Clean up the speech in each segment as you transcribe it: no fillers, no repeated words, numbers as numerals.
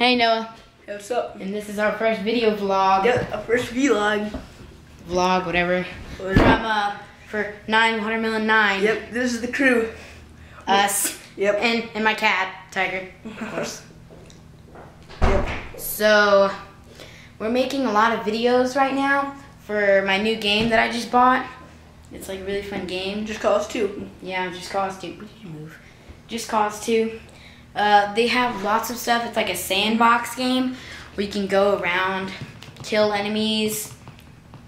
Hey Noah. Hey, what's up? And this is our first video vlog. Yep, our first vlog. Vlog, whatever. From for 9 Yep, this is the crew. Us. Yep. And my cat, Tiger, of course. Yep. So we're making a lot of videos right now for my new game that I just bought. It's like a really fun game. Just Cause 2. Yeah, Just Cause 2. Where did you move? Just Cause 2. They have lots of stuff. It's like a sandbox game where you can go around, kill enemies,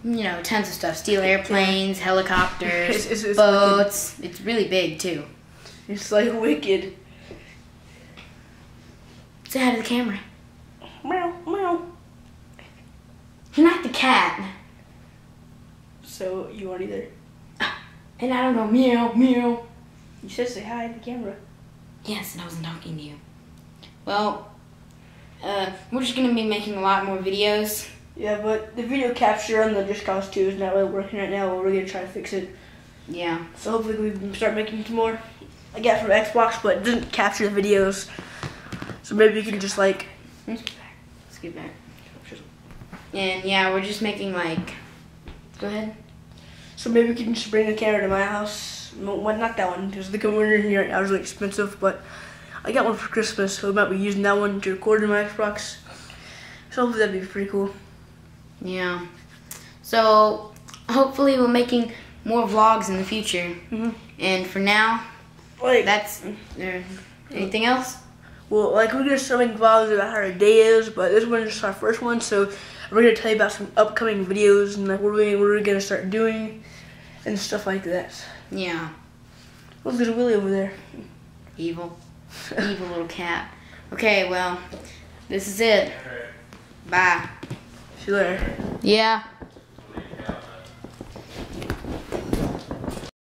you know, tons of stuff. Steal airplanes, helicopters, it's boats. Wicked. It's really big too. It's like wicked. Say hi to the camera. Meow, meow. You're not the cat. So, you want either? And I don't go meow, meow. You said say hi to the camera. Yes, and I wasn't talking to you. Well, we're just going to be making a lot more videos. Yeah, but the video capture on the Just Cause 2 is not really working right now. We're going to try to fix it. Yeah. So hopefully we can start making some more. I got from Xbox, but it doesn't capture the videos. So maybe you can just like... Let's get back. And yeah, we're just making like... Go ahead. So maybe we can just bring a camera to my house. Well, not that one, because the camera in here right now is really expensive, but I got one for Christmas, so we might be using that one to record in my Xbox. So hopefully that'd be pretty cool. Yeah. So hopefully we're making more vlogs in the future. And for now, Like, that's... anything else? Well, like, we're going to start making vlogs about how our day is, but this one is just our first one, so we're going to tell you about some upcoming videos and like what we're going to start doing and stuff like that. Yeah. Look, there's Willie over there. Evil. Evil little cat. Okay, well, this is it. Bye. See you later. Yeah.